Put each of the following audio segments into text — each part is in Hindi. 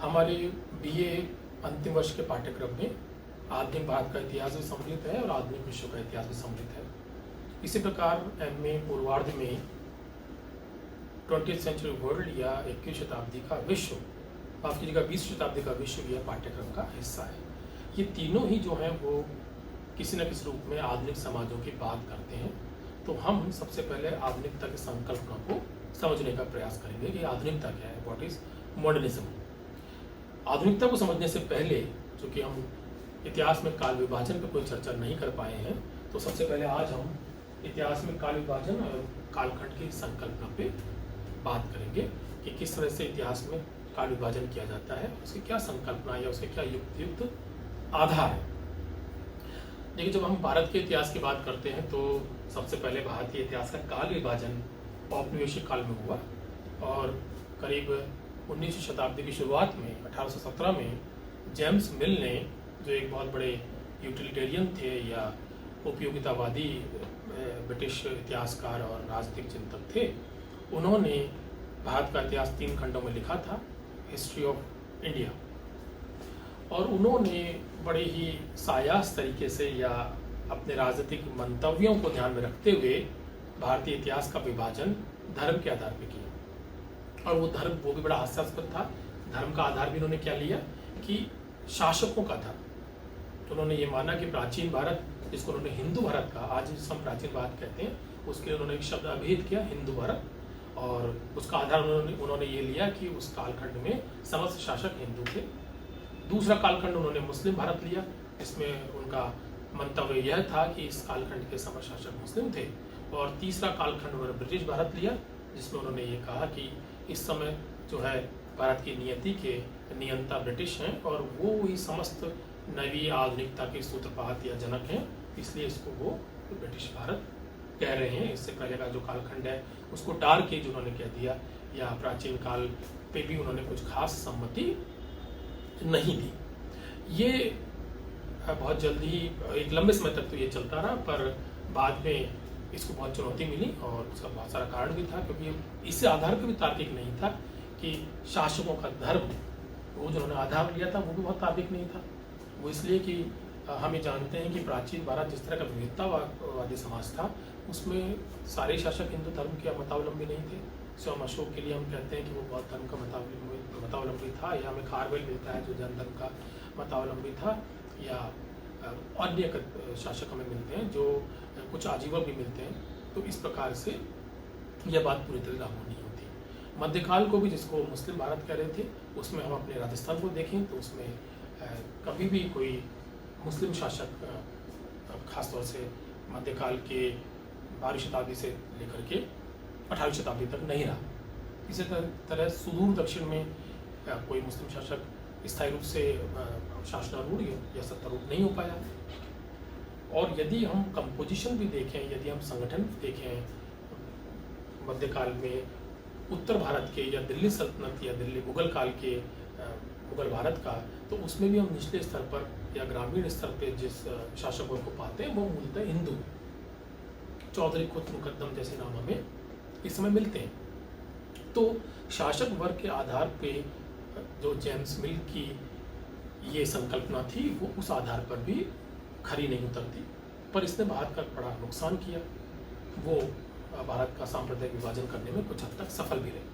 हमारे बीए अंतिम वर्ष के पाठ्यक्रम में आधुनिक भारत का इतिहास भी सम्मिलित है और आधुनिक विश्व का इतिहास भी सम्मिलित है। इसी प्रकार एमए पूर्वार्ध में 20th सेंचुरी वर्ल्ड या 21वीं शताब्दी का विश्व, माफ कीजिएगा 20वीं शताब्दी का विश्व भी पाठ्यक्रम का हिस्सा है। ये तीनों ही जो हैं वो किसी न किसी रूप में आधुनिक समाजों की बात करते हैं। तो हम सबसे पहले आधुनिकता की संकल्पना को समझने का प्रयास करेंगे कि आधुनिकता क्या है, व्हाट इज मॉडर्निज्म। आधुनिकता को समझने से पहले, चूंकि हम इतिहास में काल विभाजन पर कोई चर्चा नहीं कर पाए हैं, तो सबसे पहले आज हम इतिहास में काल विभाजन और कालखंड की संकल्पना पे बात करेंगे कि किस तरह से इतिहास में काल विभाजन किया जाता है, उसकी क्या संकल्पना या उसके क्या युक्त आधार है। देखिए, जब हम भारत के इतिहास की बात करते हैं तो सबसे पहले भारतीय इतिहास का काल विभाजन औपनिवेशिक काल में हुआ और करीब 19वीं शताब्दी की शुरुआत में 1817 में जेम्स मिल ने, जो एक बहुत बड़े यूटिलिटेरियन थे या उपयोगितावादी ब्रिटिश इतिहासकार और राजनीतिक चिंतक थे, उन्होंने भारत का इतिहास 3 खंडों में लिखा था, हिस्ट्री ऑफ इंडिया। और उन्होंने बड़े ही सायास तरीके से या अपने राजनीतिक मंतव्यों को ध्यान में रखते हुए भारतीय इतिहास का विभाजन धर्म के आधार पर किया। और वो धर्म, वो भी बड़ा हास्यास्पद था। धर्म का आधार भी उन्होंने क्या लिया कि शासकों का धर्म। तो उन्होंने ये माना कि प्राचीन भारत, जिसको उन्होंने हिंदू भारत कहा, आज जिस हम प्राचीन भारत कहते हैं, उसके लिए उन्होंने एक शब्द अभेद किया, हिंदू भारत। और उसका आधार उन्होंने ये लिया कि उस कालखंड में समस्त शासक हिंदू थे। दूसरा कालखंड उन्होंने मुस्लिम भारत लिया, इसमें उनका मंतव्य यह था कि इस कालखंड के समस्त शासक मुस्लिम थे। और तीसरा कालखंड उन्होंने ब्रिटिश भारत लिया, जिसमें उन्होंने ये कहा कि इस समय जो है भारत की नियति के नियंता ब्रिटिश हैं और वो ही समस्त नवी आधुनिकता के सूत्रपात या जनक हैं, इसलिए इसको वो ब्रिटिश भारत कह रहे हैं। इससे पहले का जो कालखंड है उसको डार्क एज उन्होंने कह दिया, या प्राचीन काल पे भी उन्होंने कुछ खास सम्मति नहीं दी। ये बहुत जल्दी, एक लंबे समय तक तो ये चलता रहा, पर बाद में इसको बहुत चुनौती मिली और उसका बहुत सारा कारण भी था, क्योंकि इससे आधार भी तार्किक नहीं था कि शासकों का धर्म, वो जो उन्होंने आधार लिया था वो भी बहुत तार्किक नहीं था। वो इसलिए कि हम ये जानते हैं कि प्राचीन भारत जिस तरह का विविधतावादी समाज था, उसमें सारे शासक हिंदू धर्म के मतावलंबी नहीं थे। स्वयं अशोक के लिए हम कहते हैं कि वो बौद्ध धर्म का मतावलंबी था, या हमें खारवेल मिलता है जो जैन धर्म का मतावलंबी था, या अन्य शासक हमें मिलते हैं जो कुछ आजीवन भी मिलते हैं। तो इस प्रकार से यह बात पूरी तरह लागू नहीं होती। मध्यकाल को भी, जिसको मुस्लिम भारत कह रहे थे, उसमें हम अपने राजस्थान को देखें तो उसमें कभी भी कोई मुस्लिम शासक खासतौर से मध्यकाल के 12वीं शताब्दी से लेकर के 18वीं शताब्दी तक नहीं रहा। इसी तरह सुदूर दक्षिण में कोई मुस्लिम शासक स्थायी रूप से शासनारूढ़ या सत्तारूढ़ नहीं हो पाया। और यदि हम कंपोजिशन भी देखें, यदि हम संगठन देखें मध्यकाल में उत्तर भारत के या दिल्ली सल्तनत या दिल्ली मुगल काल के मुगल भारत का, तो उसमें भी हम निचले स्तर पर या ग्रामीण स्तर पर जिस शासकों को पाते हैं वो मूलतः हिंदू, चौधरी खुद मुकद्दम जैसे नाम हमें इस समय मिलते हैं। तो शासक वर्ग के आधार पे जो जेम्स मिल की ये संकल्पना थी, वो उस आधार पर भी खरी नहीं उतरती, पर इसने भारत का बड़ा नुकसान किया। वो भारत का सांप्रदायिक विभाजन करने में कुछ हद तक सफल भी रहे।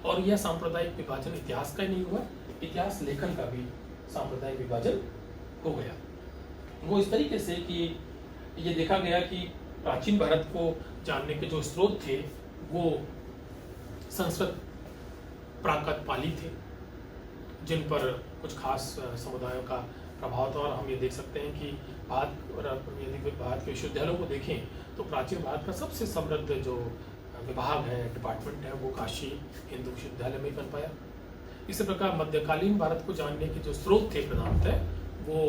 और यह सांप्रदायिक विभाजन इतिहास का ही नहीं हुआ, इतिहास लेखन का भी सांप्रदायिक विभाजन हो गया। वो इस तरीके से कि ये देखा गया कि प्राचीन भारत को जानने के जो स्रोत थे वो संस्कृत, प्राकृत, पाली थे, जिन पर कुछ खास समुदायों का प्रभाव था। और हम ये देख सकते हैं कि यदि भारत के विश्वविद्यालयों को देखें तो प्राचीन भारत का सबसे समृद्ध जो विभाग है, डिपार्टमेंट है, वो काशी हिंदू विश्वविद्यालय में बन पाया। इसी प्रकार मध्यकालीन भारत को जानने के जो स्रोत थे प्रधानतः वो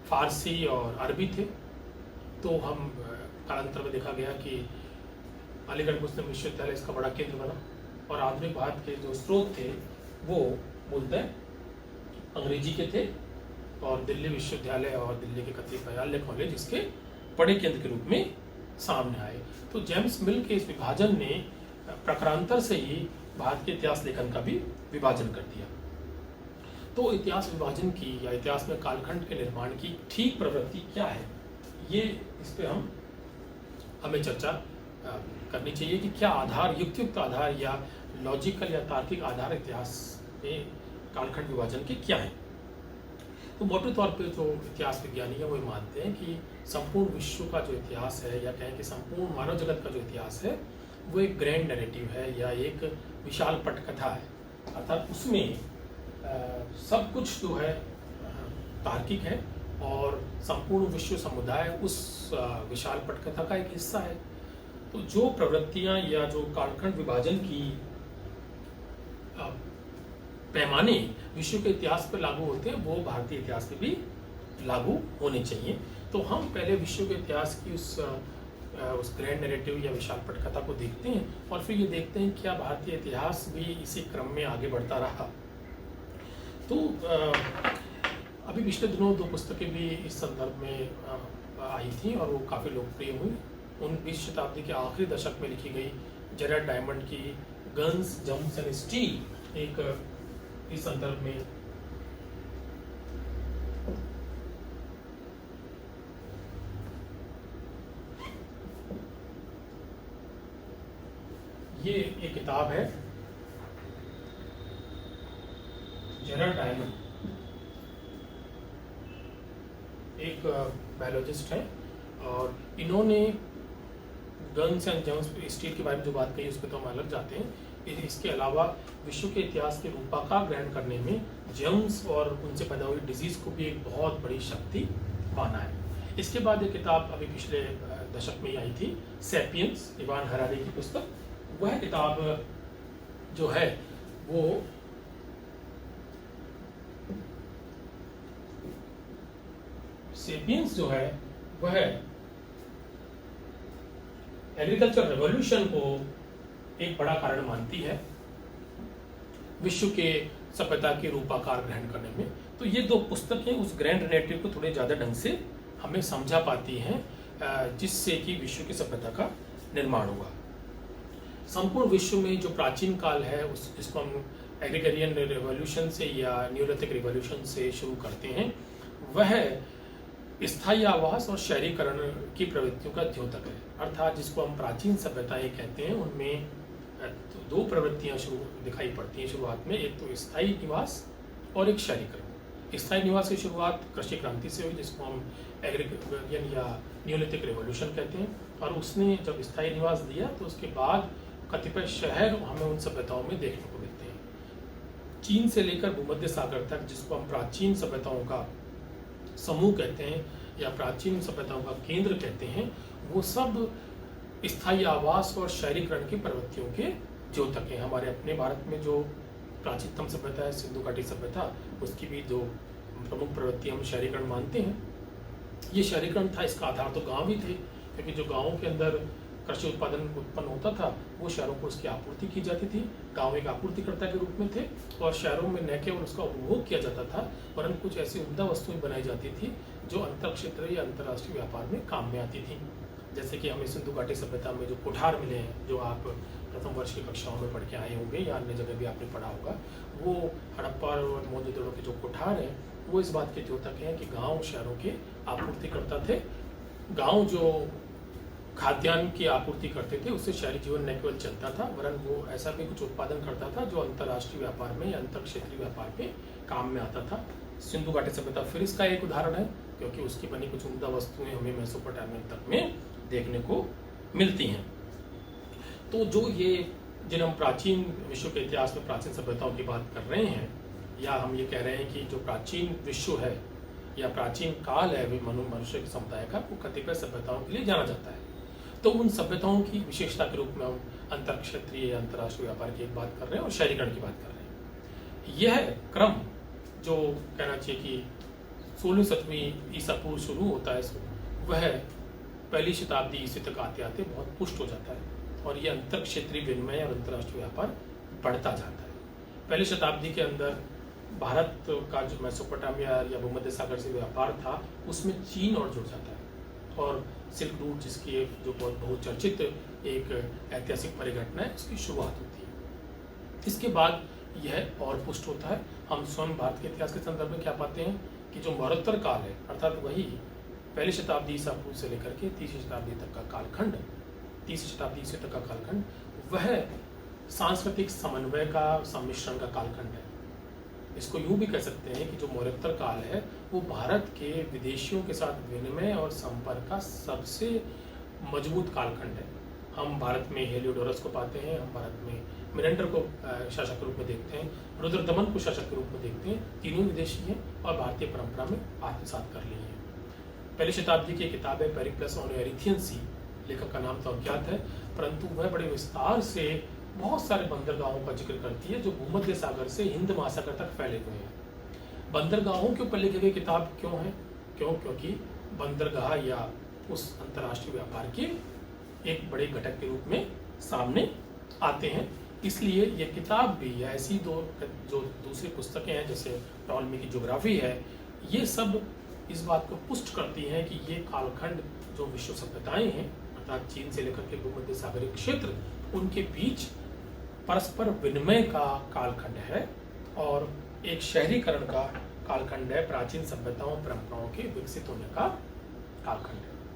फारसी और अरबी थे। तो हम कालांतर में देखा गया कि अलीगढ़ मुस्लिम विश्वविद्यालय इसका बड़ा केंद्र बना। और आधुनिक भारत के जो स्रोत थे वो मूलतः अंग्रेजी के थे, और दिल्ली विश्वविद्यालय और दिल्ली के कतिपय कॉलेज इसके बड़े केंद्र के रूप में सामने आए। तो जेम्स मिल के इस विभाजन ने प्रकारांतर से ही भारत के इतिहास लेखन का भी विभाजन कर दिया। तो इतिहास विभाजन की या इतिहास में कालखंड के निर्माण की ठीक प्रवृत्ति क्या है, ये इस पे हमें चर्चा करनी चाहिए कि क्या आधार, युक्त आधार या लॉजिकल या तार्किक आधार इतिहास में कालखंड विभाजन के क्या है। तो मोटे तौर पे जो इतिहास विज्ञानी है वो मानते हैं कि संपूर्ण विश्व का जो इतिहास है, या कहें कि संपूर्ण मानव जगत का जो इतिहास है, वो एक ग्रैंड नैरेटिव है या एक विशाल पटकथा है। अर्थात उसमें सब कुछ जो है तार्किक है और संपूर्ण विश्व समुदाय उस विशाल पटकथा का एक हिस्सा है। तो जो प्रवृत्तियां या जो कालखंड विभाजन की पैमाने विश्व के इतिहास पर लागू होते हैं, वो भारतीय इतिहास पे भी लागू होने चाहिए। तो हम पहले विश्व के इतिहास की उस ग्रैंड नैरेटिव या विशाल पटकथा को देखते हैं और फिर ये देखते हैं क्या भारतीय इतिहास भी इसी क्रम में आगे बढ़ता रहा। तो अभी पिछले दिनों 2 पुस्तकें भी इस संदर्भ में आई थी और वो काफ़ी लोकप्रिय हुई। 19वीं शताब्दी के आखिरी दशक में लिखी गई जेरड डायमंड की गन्स, जम्स एंड स्टील एक इस संदर्भ में ये एक किताब है। जेरड डायमंड एक बायोलॉजिस्ट है और इन्होंने गन्स एंड जम्स स्टील के बारे में जो बात कही उस पर तो हम अलग जाते हैं। इसके अलावा विश्व के इतिहास के रूपाकार ग्रहण करने में जम्स और उनसे पैदा हुई डिजीज को भी एक बहुत बड़ी शक्ति माना है। इसके बाद एक किताब अभी पिछले दशक में ही आई थी, सैपियंस, इवान हरारी की पुस्तक। वह किताब जो है वो सेपियंस जो है वह एग्रीकल्चर रेवोल्यूशन को एक बड़ा कारण मानती है विश्व के सभ्यता के रूपाकार ग्रहण करने में। तो ये 2 पुस्तकें उस ग्रैंड नैरेटिव को थोड़े ज़्यादा ढंग से हमें समझा पाती हैं, जिससे कि विश्व की सभ्यता का निर्माण हुआ। संपूर्ण विश्व में जो प्राचीन काल है जिसको हम एग्रीकरियन रेवोल्यूशन से या न्यूलिथिक रिवोल्यूशन से शुरू करते हैं, वह स्थायी आवास और शहरीकरण की प्रवृत्तियों का द्योतक है। अर्थात जिसको हम प्राचीन सभ्यताएं कहते हैं, उनमें 2 प्रवृत्तियां शुरू दिखाई पड़ती हैं शुरुआत में। एक तो स्थायी निवास और एक शहरीकरण। स्थायी निवास की शुरुआत कृषि क्रांति से हुई, जिसको हम एग्रीकरियन या न्यूलिथिक रेवोल्यूशन कहते हैं। और उसने जब स्थायी निवास दिया तो उसके बाद कतिपय शहर हमें उन सभ्यताओं में देखने को मिलते हैं। चीन से लेकर भूमध्य सागर तक, जिसको हम प्राचीन सभ्यताओं का समूह कहते हैं या प्राचीन सभ्यताओं का केंद्र कहते हैं, वो सब स्थायी आवास और शहरीकरण की प्रवृत्तियों के द्योतक हैं। हमारे अपने भारत में जो प्राचीनतम सभ्यता है सिंधु घाटी सभ्यता, उसकी भी 2 प्रमुख प्रवृत्ति हम शहरीकरण मानते हैं। ये शहरीकरण था, इसका आधार तो गांव ही थे, क्योंकि जो गांवों के अंदर कृषि उत्पादन उत्पन्न होता था वो शहरों को उसकी आपूर्ति की जाती थी। गांव एक आपूर्तिकर्ता के रूप में थे और शहरों में न केवल उसका उपभोग किया जाता था, वरन कुछ ऐसी उम्दा वस्तुएं बनाई जाती थी जो अंतर क्षेत्रीय या अंतर्राष्ट्रीय व्यापार में काम में आती थी। जैसे कि हमें सिंधु घाटी सभ्यता में जो कोठार मिले हैं, जो आप प्रथम वर्ष की कक्षाओं में पढ़ के आए होंगे या अन्य जगह भी आपने पढ़ा होगा, वो हड़प्पा और मोहनजोदड़ो के जो कोठार हैं वो इस बात के द्योतक हैं कि गांव शहरों के आपूर्तिकर्ता थे। गांव जो खाद्यान्न की आपूर्ति करते थे, उससे शहरी जीवन न केवल चलता था, वरन वो ऐसा भी कुछ उत्पादन करता था जो अंतर्राष्ट्रीय व्यापार में या अंतर क्षेत्रीय व्यापार में काम में आता था। सिंधु घाटी सभ्यता फिर इसका एक उदाहरण है, क्योंकि उसकी बनी कुछ उम्दा वस्तुएं हमें मेसोपोटामिया तक में देखने को मिलती हैं। तो जो ये जिन हम प्राचीन विश्व के इतिहास में प्राचीन सभ्यताओं की बात कर रहे हैं, या हम ये कह रहे हैं कि जो प्राचीन विश्व है या प्राचीन काल है मनुष्य के समुदाय का, वो कतिपय सभ्यताओं के लिए जाना जाता है। तो उन सभ्यताओं की विशेषता के रूप में हम अंतर क्षेत्रीय या अंतर्राष्ट्रीय व्यापार की एक बात कर रहे हैं और शहरीकरण की बात कर रहे हैं। यह क्रम जो कहना चाहिए कि 16वीं-17वीं ईसा पूर्व शुरू होता है, वह पहली शताब्दी ईसा तक आते आते बहुत पुष्ट हो जाता है और यह अंतर क्षेत्रीय विनिमय और अंतर्राष्ट्रीय व्यापार बढ़ता जाता है। पहली शताब्दी के अंदर भारत का जो मेसोपोटामिया या भूमध्य सागर से व्यापार था, उसमें चीन और जुड़ जाता है और सिल्क रूट, जिसकी जो बहुत बहुचर्चित एक ऐतिहासिक परिघटना है, उसकी शुरुआत होती है। इसके बाद यह और पुष्ट होता है। हम स्वयं भारत के इतिहास के संदर्भ में क्या पाते हैं कि जो मरणोत्तर काल है, अर्थात वही पहली शताब्दी ईसा पूर्व से लेकर के तीसरी शताब्दी तक का कालखंड, तीसरी शताब्दी ईसा तक का कालखंड, वह सांस्कृतिक समन्वय का सम्मिश्रण का कालखंड है। इसको यूं भी कह सकते हैं कि जो मरणोत्तर काल है वो भारत के विदेशियों के साथ विनिमय और संपर्क का सबसे मजबूत कालखंड है। हम भारत में हेलियोडोरस को पाते हैं, हम भारत में मिनेंडर को शासक के रूप में देखते हैं, रुद्रदमन को शासक के रूप में देखते हैं। तीनों विदेशी हैं और भारतीय परंपरा में आत्मसात कर ली हैं। पहली शताब्दी की किताब है पेरिप्लस ऑन एरिथियन सी, लेखक का नाम तो अज्ञात है, परंतु वह बड़े विस्तार से बहुत सारे बंदरगाहों का जिक्र करती है जो भूमध्य सागर से हिंद महासागर तक फैले हुए हैं। बंदरगाहों के ऊपर लिखी गई किताब क्यों है? क्योंकि बंदरगाह या उस अंतर्राष्ट्रीय व्यापार के एक बड़े घटक के रूप में सामने आते हैं। इसलिए ये किताब भी या ऐसी जो दूसरी पुस्तकें हैं जैसे टॉलमी की ज्योग्राफी है, ये सब इस बात को पुष्ट करती हैं कि ये कालखंड जो विश्व सभ्यताएं हैं अर्थात चीन से लेकर के भूमध्य सागरीय क्षेत्र, उनके बीच परस्पर विनिमय का कालखंड है और एक शहरीकरण का कालखंड है, प्राचीन सभ्यताओं परंपराओं के विकसित होने का कालखंड है।